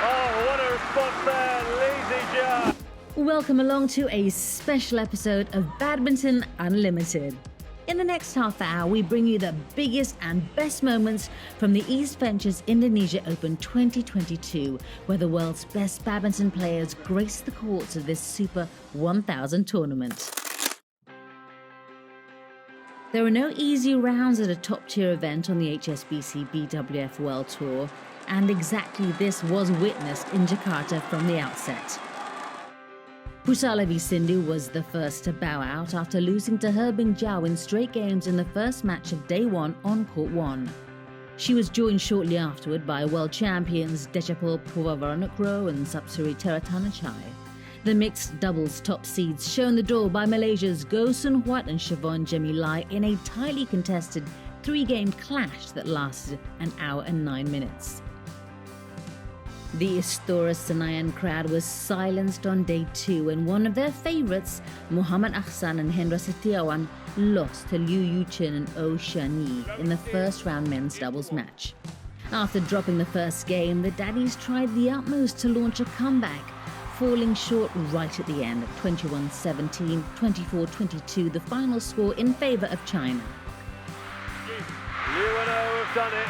Oh, what a response there, Lee Zhejiang. Welcome along to a special episode of Badminton Unlimited. In the next half hour, we bring you the biggest and best moments from the EAST VENTURES Indonesia Open 2022, where the world's best badminton players grace the courts of this Super 1000 tournament. There are no easy rounds at a top-tier event on the HSBC BWF World Tour, and exactly this was witnessed in Jakarta from the outset. Pusalavi Sindhu was the first to bow out after losing to Herbing Jiao in straight games in the first match of day one on court one. She was joined shortly afterward by world champions Dechapol Purwavarnakro and Sapsuri Teratanachai. The mixed doubles top seeds shown the door by Malaysia's Goh Sun Huat and Siobhan Jamilai in a tightly contested three-game clash that lasted an hour and 9 minutes. The Istora Senayan crowd was silenced on day two when one of their favourites, Muhammad Ahsan and Hendra Setiawan, lost to Liu Yuchen and Oh Shan-yi in the first round men's doubles match. After dropping the first game, the daddies tried the utmost to launch a comeback, falling short right at the end, 21-17, 24-22, the final score in favour of China. Liu and Oh have done it.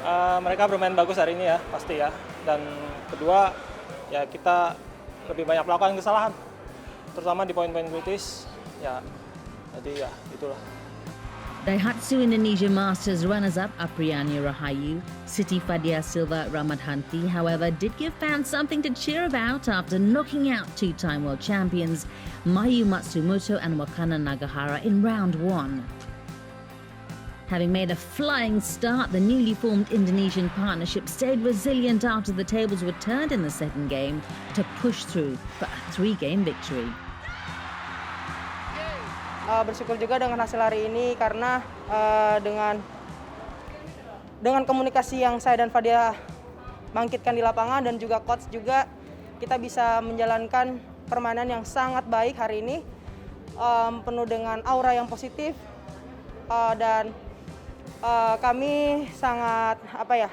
Mereka bermain bagus hari ini ya, pasti ya. Dan kedua, ya kita lebih banyak melakukan kesalahan, terutama di poin-poin kritis. Ya, jadi ya itulah. Daihatsu Indonesia Masters runners-up Apriyani Rahayu, Siti Fadia Silva Ramadhanti, however, did give fans something to cheer about after knocking out two-time world champions Mayu Matsumoto and Wakana Nagahara in round one. Having made a flying start, the newly formed Indonesian partnership stayed resilient after the tables were turned in the second game to push through for a three-game victory. Bersyukur juga dengan hasil hari ini karena dengan komunikasi yang saya dan Fadia bangkitkan di lapangan dan juga coach juga, kita bisa menjalankan permainan yang sangat baik hari ini, penuh dengan aura yang positif, dan kami sangat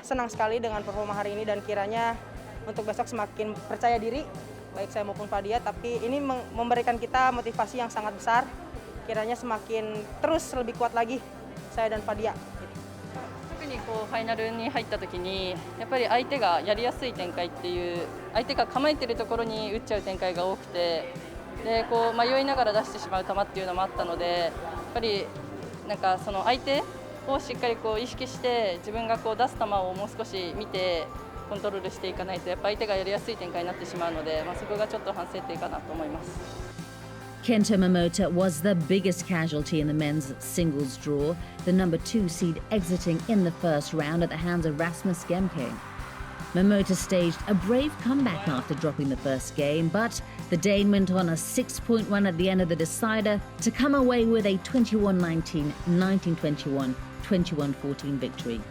senang sekali dengan performa hari ini, dan kiranya untuk besok semakin percaya diri, baik saya maupun Fadia, tapi ini memberikan kita motivasi yang sangat besar, kiranya semakin terus lebih kuat lagi saya dan Fadia. 特にファイナルに入った時にやっぱり相手がやりやすい展開っていう相手が構えてるところに打っちゃう展開が多くて、で迷いながら出してしまう球っていうのもあったので、やっぱりなんかその相手をしっかり意識して自分が出す球をもう少し見てコントロールしていかないとやっぱ相手がやりやすい展開になってしまうので、そこがちょっと反省点かなと思います。Kento Momota was the biggest casualty in the men's singles draw, the number 2 seed exiting in the first round at the hands of Rasmus Gemke. Momota staged a brave comeback after dropping the first game, but the Dane went on a 6-point run at the end of the decider to come away with a 21-19, 19-21, 21-14 victory.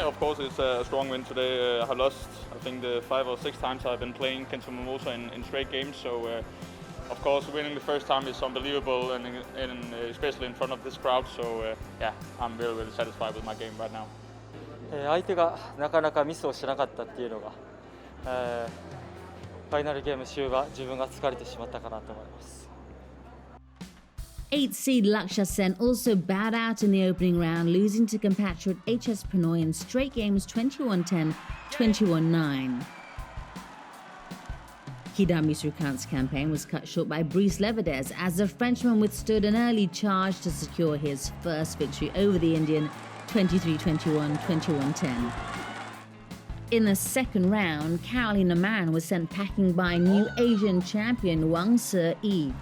Of course, it's a strong win today. I have lost, I think, the 5 or 6 times I've been playing Kento Momota in straight games. So, of course, winning the first time is unbelievable, and especially in front of this crowd. So, yeah, I'm really, really satisfied with my game right now. 相手がなかなかミスをしなかったっていうのが、ファイナルゲーム終盤自分が疲れてしまったかなと思います。Eighth seed Lakshya Sen also bowed out in the opening round, losing to compatriot HS Pinoy in straight games 21-10, 21-9. Hidami Srikant's campaign was cut short by Brice Levedez as the Frenchman withstood an early charge to secure his first victory over the Indian 23-21, 21-10. In the second round, Caroline Aman was sent packing by new Asian champion Wang Se-yi.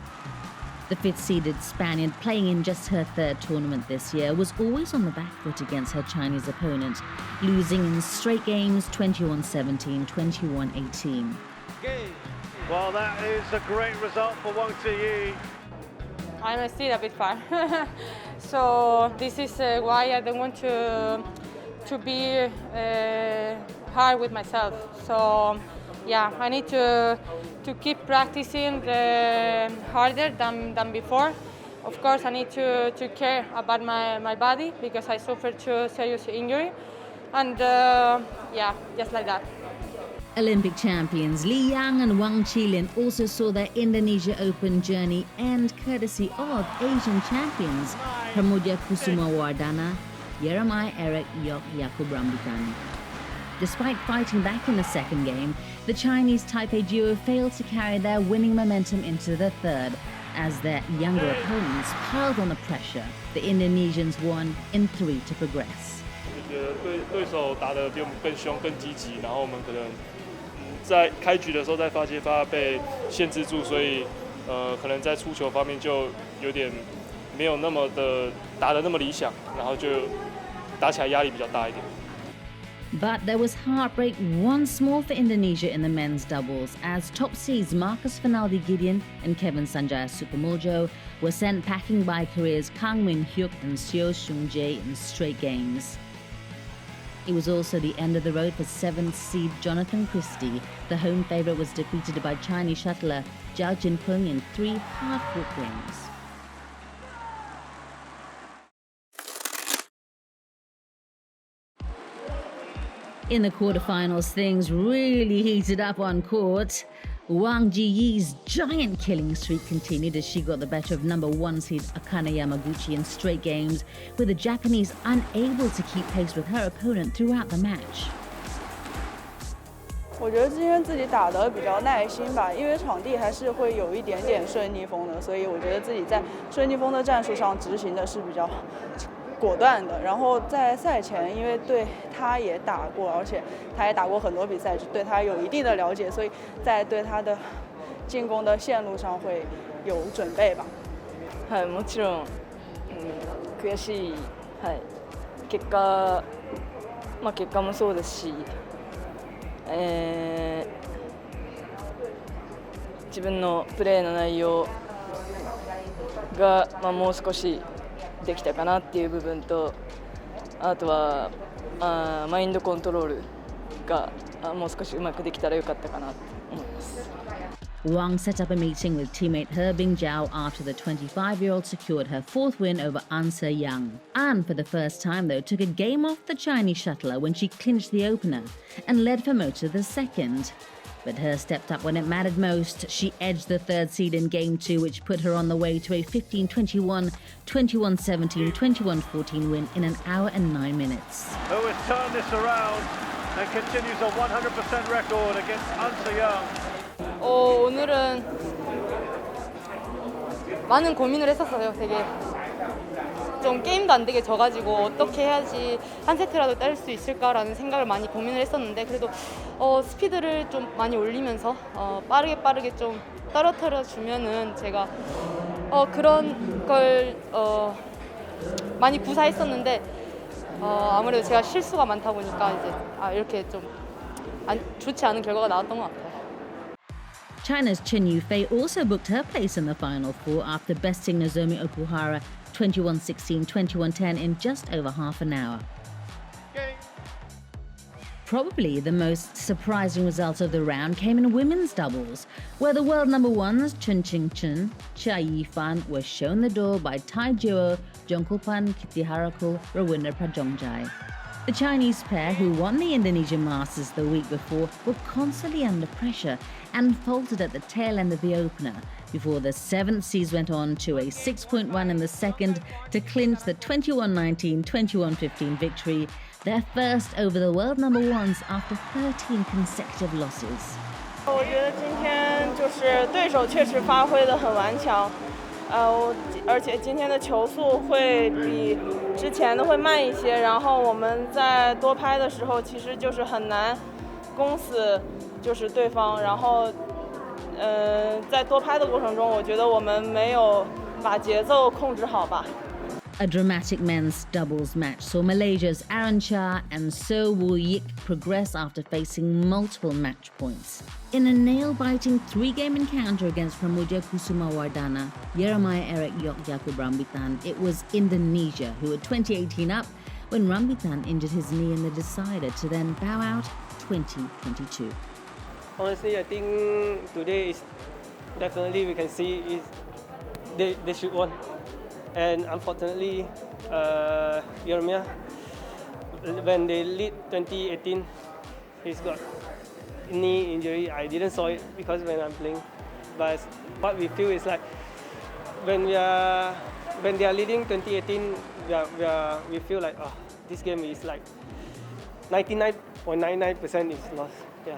The fifth-seeded Spaniard, playing in just her third tournament this year, was always on the back foot against her Chinese opponent, losing in straight games 21-17, 21-18. Well, that is a great result for Wang Se-yi. I'm still a bit far, so this is why I don't want to be hard with myself. So yeah, I need to keep practicing harder than before. Of course, I need to care about my body because I suffered two serious injury. and yeah, just like that. Olympic champions Li Yang and Wang Qilin also saw their Indonesia Open journey end courtesy of Asian champions Pramoedya Kusumawardana, Yeremai Eric Yok Yakub Rambutan. Despite fighting back in the second game, the Chinese Taipei duo failed to carry their winning momentum into the third, as their younger opponents piled on the pressure. The Indonesians won in 3 to progress. 我觉得对手打得比我们更凶、更积极，然后我们可能在开局的时候在发接发被限制住，所以可能在出球方面就有点没有那么的打得那么理想，然后就打起来压力比较大一点。 But there was heartbreak once more for Indonesia in the men's doubles, as top seeds Marcus Fernaldi Gideon and Kevin Sanjaya Sukamuljo were sent packing by Korea's Kang Min-hyuk and Seo Seung-jae in straight games. It was also the end of the road for 7th seed Jonathan Christie. The home favourite was defeated by Chinese shuttler Zhao Jinpeng in 3 hard-fought games. In the quarterfinals, things really heated up on court. Wang Jiyi's giant killing streak continued as she got the better of number 1 seed Akane Yamaguchi in straight games, with the Japanese unable to keep pace with her opponent throughout the match. 我觉得今天自己打得比较耐心吧，因为场地还是会有一点点顺逆风的，所以我觉得自己在顺逆风的战术上执行的是比较果断的。然后在赛前，因为对他也打过，而且他也打过很多比赛，对他有一定的了解，所以在对他的进攻的线路上会有准备吧。はい、もちろん、悔しい、はい、結果もそうですし、自分のプレーの内容が、もう少しできたかなっていう部分と、あとはマインドコントロールがもう少しうまくできたらよかったかなと思います。 Wang set up a meeting with teammate He Bingjiao after the 25-year-old secured her 4th win over An Se-young. An, for the first time though, took a game off the Chinese shuttler when she clinched the opener and led for most of the second. But He stepped up when it mattered most. She edged the 3rd seed in Game 2, which put her on the way to a 15-21, 21-17, 21-14 win in an hour and 9 minutes. Who has turned this around and continues a 100% record against An Se-young. 오늘은 많은 고민을 했었어요. 되게 좀 게임도 안 되게 져가지고 어떻게 해야지 한 세트라도 뗄 수 있을까라는 생각을 많이 고민을 했었는데, 그래도 스피드를 좀 많이 올리면서 빠르게 좀 떨어뜨려 주면은 제가 그런 걸 많이 구사했었는데, 아무래도 제가 실수가 많다 보니까 이제 이렇게 좀 좋지 않은 결과가 나왔던 것 같아요. China's Chen Yufei also booked her place in the Final Four after besting Nozomi Okuhara 21-16, 21-10 in just over half an hour. Probably the most surprising result of the round came in women's doubles, where the world number ones Chen Qingchen, Chia Yifan were shown the door by Tai Jiuo, Jongkulpan Kittiharakul, Rawinda Prajongjai. The Chinese pair, who won the Indonesian Masters the week before, were constantly under pressure and faltered at the tail end of the opener, before the 7th seeds went on to a 6-point run in the second to clinch the 21-19, 21-15 victory, their first over the world number ones after 13 consecutive losses. 我觉得今天就是对手确实发挥得很顽强，而且今天的球速会比之前的会慢一些，然后我们在多拍的时候其实就是很难攻死就是对方，然后在多拍的过程中，我觉得我们没有把节奏控制好吧。 A dramatic men's doubles match saw Malaysia's Aaron Chia and So Woo Yik progress after facing multiple match points. In a nail-biting 3-game encounter against Pramoedya Kusumawardana, Yeremai Eric Yok Yakub Rambutan, it was Indonesia who were 20-18 up when Rambutan injured his knee in the decider to then bow out 20-22. Honestly, I think today is definitely we can see is they should won. And unfortunately, Yeremia when they lead 2018, he's got knee injury. I didn't saw it because when I'm playing, but what we feel is like when they are leading 2018, we feel like this game is like 99.99% is lost. Yeah.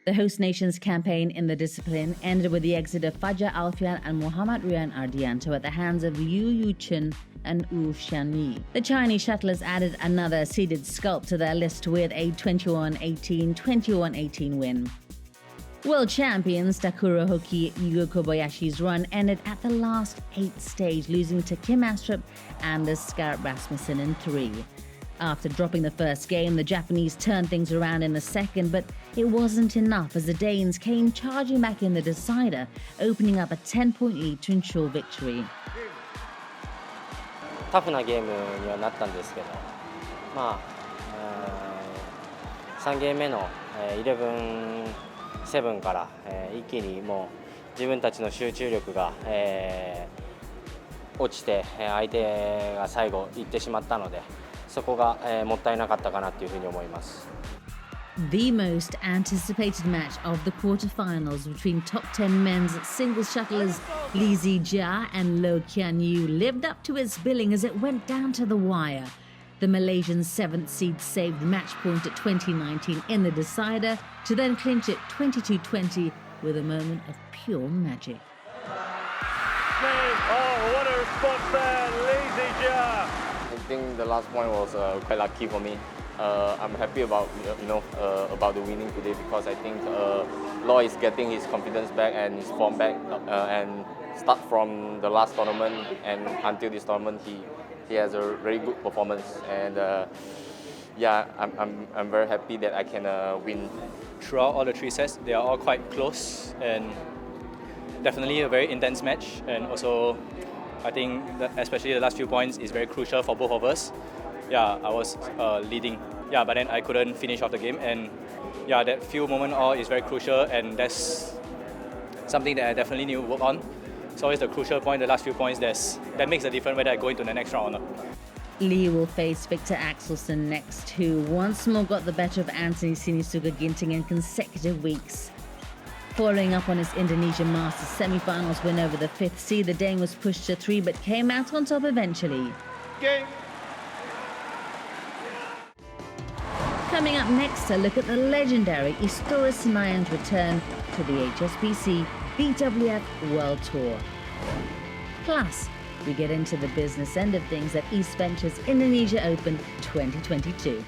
The host nation's campaign in the discipline ended with the exit of Fajar Alfian and Muhammad Rian Ardianto at the hands of Liu Yuchen and Wu Xianyi. The Chinese shuttlers added another seeded sculpt to their list with a 21-18, 21-18 win. World champions Takuro Hoki Yugo Kobayashi's run ended at the last 8th stage, losing to Kim Astrup and Skarp Rasmussen in 3. After dropping the first game, the Japanese turned things around in the second, but it wasn't enough as the Danes came charging back in the decider, opening up a 10-point lead to ensure victory. タフなゲームにはなったんですけど、3ゲーム目の11-7から、一気にもう自分たちの集中力が、落ちて相手が最後行ってしまったので、そこが、もったいなかったかなというふうに思います。The most anticipated match of the quarterfinals between top 10 men's singles shuttlers Li Zijia and Lo Qianyu lived up to its billing as it went down to the wire. The Malaysian 7th seed saved the match point at 2019 in the decider to then clinch it 22-20 with a moment of pure magic. Oh, what a response there, Li Zijia. I think the last point was quite lucky for me. I'm happy about about the winning today because I think Law is getting his confidence back and his form back and start from the last tournament and until this tournament he has a very good performance and I'm very happy that I can win. Throughout all the 3 sets, they are all quite close and definitely a very intense match, and also I think that especially the last few points is very crucial for both of us. I was leading, but then I couldn't finish off the game, and that few moment all is very crucial, and that's something that I definitely need to work on. It's always the crucial point, the last few points that makes the difference whether I go into the next round or not. Lee will face Victor Axelsen next, who once more got the better of Anthony Sinisuka Ginting in consecutive weeks. Following up on his Indonesian Masters semi-finals win over the 5th seed, the Dane was pushed to 3 but came out on top eventually. Game. Coming up next, a look at the legendary Istora Senayan's return to the HSBC BWF World Tour. Plus, we get into the business end of things at EAST Ventures Indonesia Open 2022.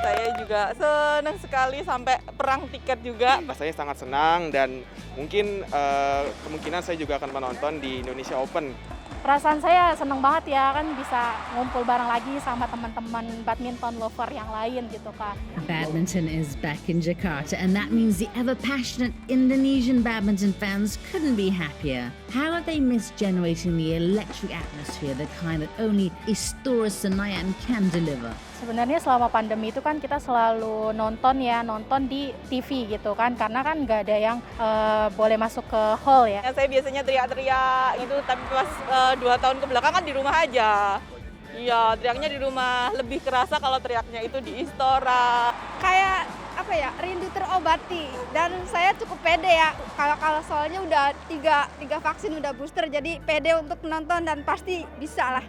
Saya juga senang sekali sampai perang tiket juga. Saya sangat senang dan mungkin kemungkinan saya juga akan menonton di Indonesia Open. Perasaan saya senang banget ya, kan bisa ngumpul bareng lagi sama teman-teman badminton lover yang lain gitu kan. Badminton is back in Jakarta, and that means the ever-passionate Indonesian badminton fans couldn't be happier. How have they missed generating the electric atmosphere, the kind that only Istora Senayan can deliver? Sebenarnya selama pandemi itu kan kita selalu nonton di TV gitu kan, karena kan nggak ada yang boleh masuk ke hall ya. Saya biasanya teriak-teriak gitu, tapi pas 2 tahun kebelakangan di rumah aja. Iya, teriaknya di rumah, lebih kerasa kalau teriaknya itu di Istora. Kayak apa ya, rindu terobati, dan saya cukup pede ya, kalau soalnya udah tiga vaksin, udah booster, jadi pede untuk menonton dan pasti bisa lah.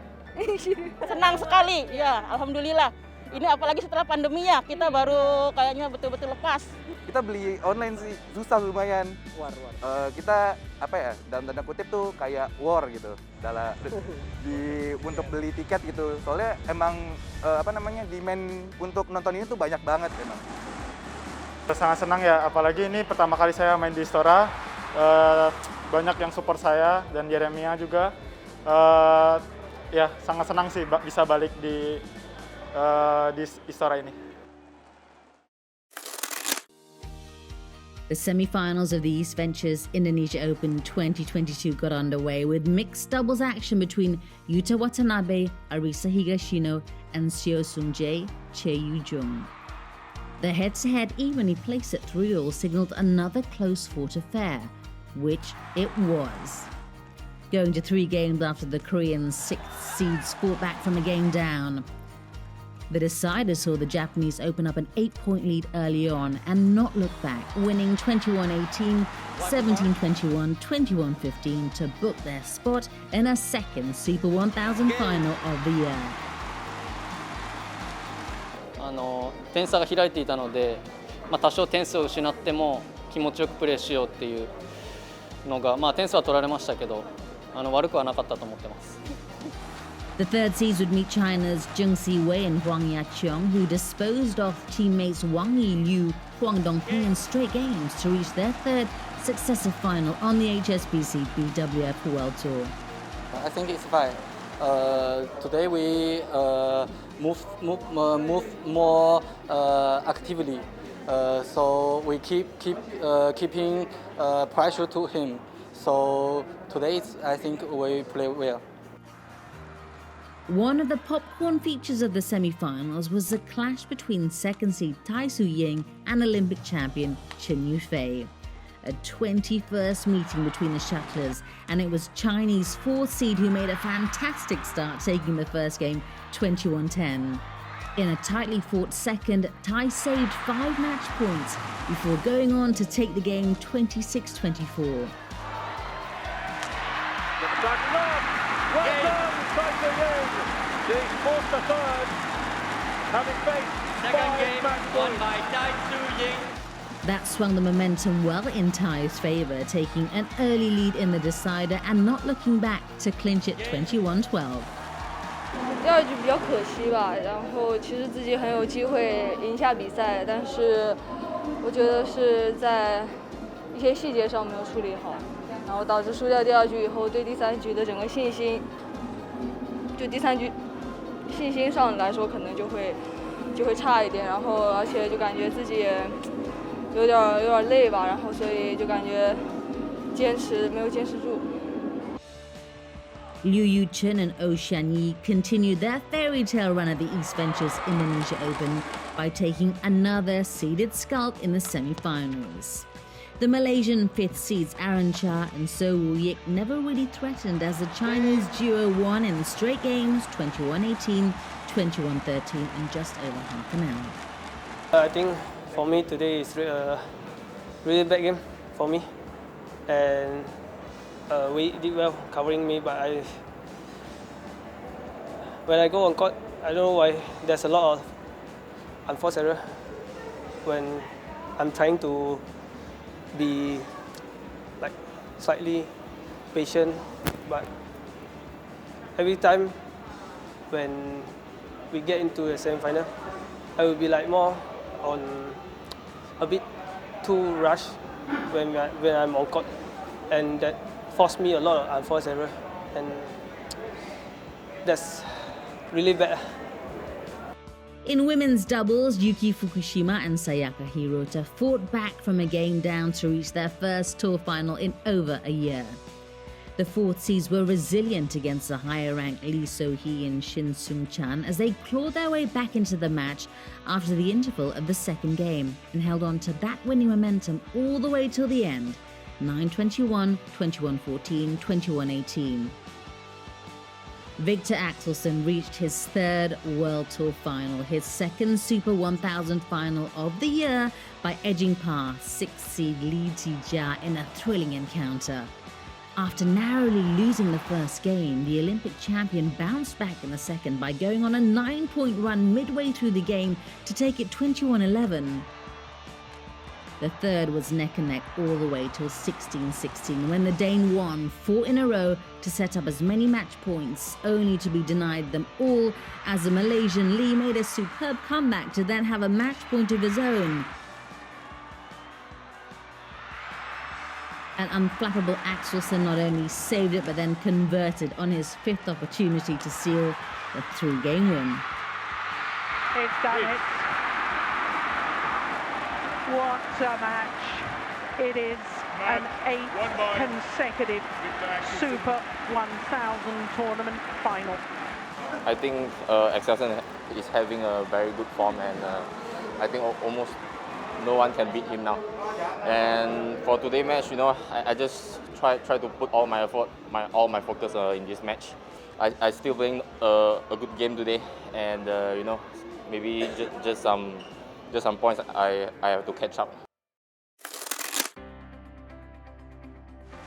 Senang sekali, ya alhamdulillah. Ini apalagi setelah pandeminya, kita baru kayaknya betul-betul lepas. Kita beli online sih, susah lumayan. Kita apa ya, dalam tanda kutip tuh kayak war gitu, untuk beli tiket gitu. Soalnya emang demand untuk nonton ini tuh banyak banget emang. Sangat senang ya, apalagi ini pertama kali saya main di Istora. Banyak yang support saya dan Jeremia juga. Ya sangat senang sih bisa balik di Istora ini. The semi-finals of the EAST Ventures Indonesia Open 2022 got underway with mixed doubles action between Yuta Watanabe, Arisa Higashino, and Seo Sung-jae, Che Yu-jung. The head-to-head evenly placed at 3-all signalled another close-fought affair, which it was. Going to 3 games after the Korean 6th seeds fought back from a game down. The decider saw the Japanese open up an 8-point lead early on and not look back, winning 21-18, 17-21, 21-15 to book their spot in a second Super 1000 final of the year. 点差が開いていたので、多少点数を失っても気持ちよくプレーしようっていうのが、点数は取られましたけど、悪くはなかったと思ってます。The third seeds would meet China's Zheng Siwei and Huang Yaqiong, who disposed of teammates Wang Yiliu, Huang Dongping in straight games to reach their third successive final on the HSBC BWF World Tour. I think it's fine. Today we move more actively, so we keeping pressure to him. So today I think we play well. One of the popcorn features of the semi-finals was the clash between second seed Tai Tzu-ying and Olympic champion Chen Yufei. A 21st meeting between the shuttlers, and it was Chinese 4th seed who made a fantastic start, taking the first game 21-10. In a tightly fought second, Tai saved 5 match points before going on to take the game 26-24. Well done, Tai Tzu-ying. He's forced a third, having faced second game won by Tai Tzu-ying. That swung the momentum well in Tai's favour, taking an early lead in the decider and not looking back to clinch it 21-12. 第二局比较可惜吧，然后其实自己很有机会赢下比赛，但是我觉得是在一些细节上没有处理好，然后导致输掉第二局以后，对第三局的整个信心，就第三局信心上来说可能就会差一点，然后而且就感觉自己也有点累吧，然后所以就感觉没有坚持住。Liu Yuchen and Oh Shanyi continued their fairy tale run at the EAST VENTURES Indonesia Open by taking another seeded scalp in the semi-finals. The Malaysian 5th seeds Aaron Cha and So Woo Yik never really threatened as the Chinese duo won in straight games 21-18, 21-13 in just over half an hour. I think for me today is a really bad game for me, and we did well covering me, but when I go on court, I don't know why there's a lot of unforced error when I'm trying to be like slightly patient, but every time when we get into a semi-final, I will be like more on a bit too rushed when I'm on court, and that forced me a lot of unforced error, and that's really bad. In women's doubles, Yuki Fukushima and Sayaka Hirota fought back from a game down to reach their first tour final in over a year. The 4th seeds were resilient against the higher-ranked Lee So-hee and Shin Sung-chan as they clawed their way back into the match after the interval of the second game and held on to that winning momentum all the way till the end, 9-21, 21-14, 21-18. Victor Axelsen reached his 3rd World Tour final, his 2nd Super 1000 final of the year by edging past 6th seed Li Tijia in a thrilling encounter. After narrowly losing the first game, the Olympic champion bounced back in the second by going on a 9-point run midway through the game to take it 21-11. The third was neck and neck all the way till 16-16 when the Dane won 4 in a row to set up as many match points, only to be denied them all as the Malaysian Lee made a superb comeback to then have a match point of his own. An unflappable Axelsen not only saved it but then converted on his 5th opportunity to seal the 3-game win. It's done it. What a match. It is an 8th consecutive Super 1000 tournament final. I think Axelsen is having a very good form, and I think almost no one can beat him now. And for today's match, I just try to put all my effort, all my focus in this match. I still playing a good game today, and maybe just some points I have to catch up.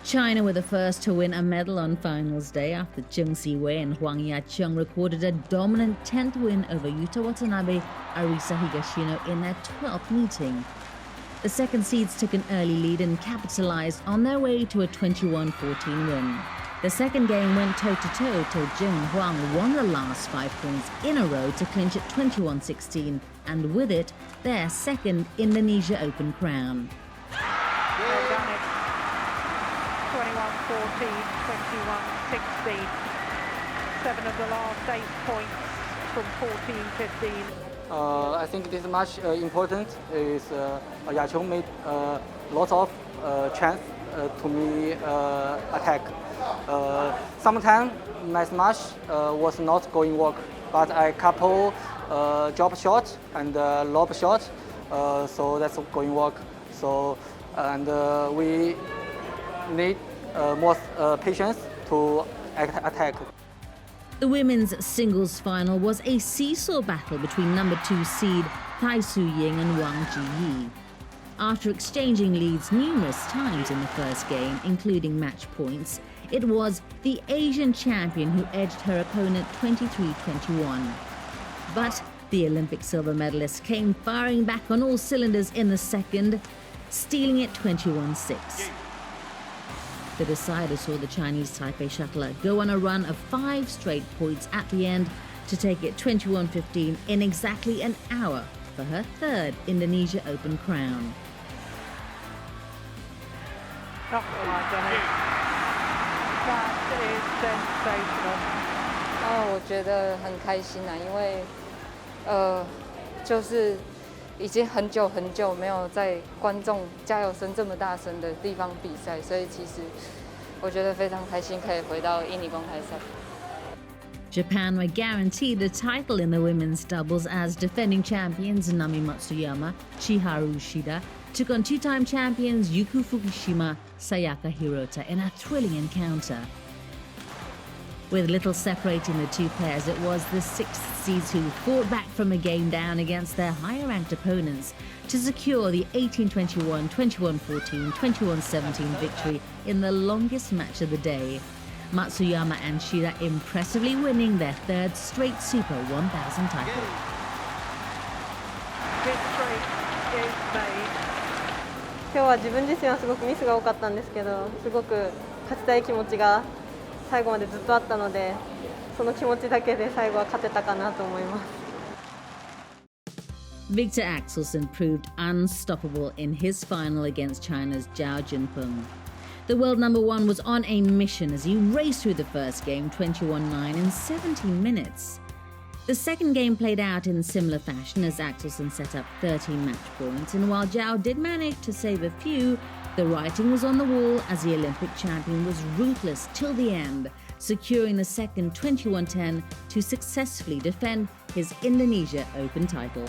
China were the first to win a medal on finals day after Zheng Siwei and Huang Yaqiong recorded a dominant 10th win over Yuta Watanabe, Arisa Higashino in their 12th meeting. The second seeds took an early lead and capitalized on their way to a 21-14 win. The second game went toe-to-toe till Zheng and Huang won the last 5 points in a row to clinch at 21-16, and with it, their second Indonesia Open crown. 21-14, 21-16. 7 of the last 8 points from 14-15. I think this match important is Yaqiong made lots of chance to me attack. Sometimes my smash was not going work, but I couple drop shot and lob shot, so that's going work. So we need more patience to attack. The women's singles final was a seesaw battle between number 2 seed Tai Su-ying and Wang Ji-yi. After exchanging leads numerous times in the first game, including match points, it was the Asian champion who edged her opponent 23-21. But the Olympic silver medalist came firing back on all cylinders in the second, stealing it 21-6. The decider saw the Chinese Taipei shuttler go on a run of 5 straight points at the end to take it 21-15 in exactly an hour for her third Indonesia Open crown. Oh my goodness. That is sensational. 我觉得很开心啊，因为就是已经很久没有在观众加油声这么大声的地方比赛，所以其实我觉得非常开心可以回到印尼公开赛。 Japan were guaranteed a title in the women's doubles as defending champions Nami Matsuyama, Chiharu Shida took on 2-time champions Yuku Fukushima, Sayaka Hirota in a thrilling encounter. With little separating the two pairs, it was the 6th seeds who fought back from a game down against their higher-ranked opponents to secure the 18-21, 21-14, 21-17 victory in the longest match of the day. Matsuyama and Shida impressively winning their third straight Super 1000 title. History is made. 今日は自分自身はすごくミスが多かったんですけど、すごく勝ちたい気持ちが最後までずっとあったので、その気持ちだけで最後は勝てたかなと思います。 Victor Axelsen proved unstoppable in his final against China's Zhao Jinpeng. The world number 1 was on a mission as he raced through the first game 21-9 in 17 minutes. The second game played out in similar fashion as Axelsen set up 13 match points, and while Zhao did manage to save a few, the writing was on the wall as the Olympic champion was ruthless till the end, securing the second 21-10 to successfully defend his Indonesia Open title.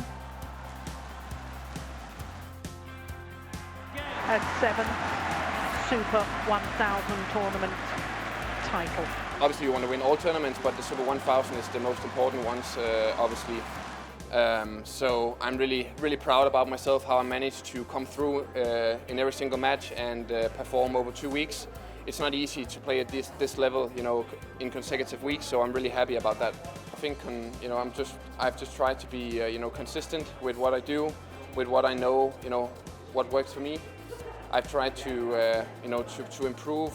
A 7th Super 1000 tournament title. Obviously you want to win all tournaments, but the Super 1000 is the most important ones, obviously. So I'm really proud about myself, how I managed to come through in every single match and perform over 2 weeks. It's not easy to play at this level, in consecutive weeks, so I'm really happy about that. I think, I've just tried to be, consistent with what I do, with what I know, what works for me. I've tried to, to improve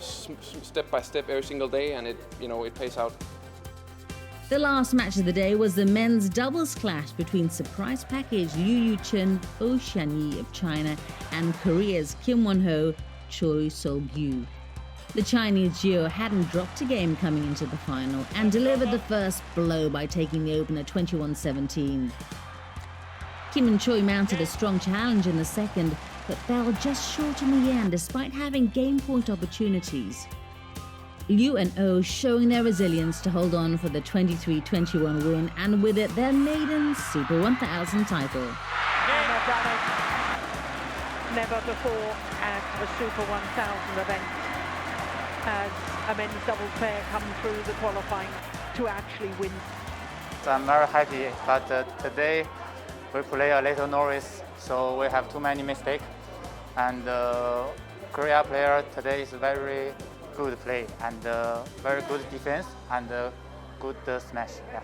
step by step every single day, and it pays out. The last match of the day was the men's doubles clash between surprise package Liu Yuchen, Oh Shanyi of China and Korea's Kim Won-ho, Choi Sol-gyu. The Chinese duo hadn't dropped a game coming into the final and delivered the first blow by taking the opener 21-17. Kim and Choi mounted a strong challenge in the second, but fell just short in the end despite having game point opportunities. Liu and Oh showing their resilience to hold on for the 23-21 win, and with it their maiden Super 1000 title. Never before at a Super 1000 event has a men's doubles pair come through the qualifying to actually win. I'm very happy, but today we play a little novice, so we have too many mistakes. And Korea player today is very good play and very good defense and good smash. Yeah.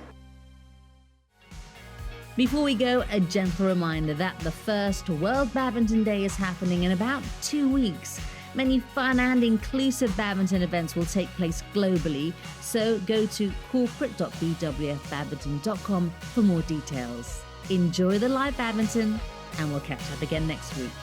Before we go, a gentle reminder that the first World Badminton Day is happening in about 2 weeks. Many fun and inclusive badminton events will take place globally, so go to corporate.bwfbadminton.com for more details. Enjoy the live badminton, and we'll catch up again next week.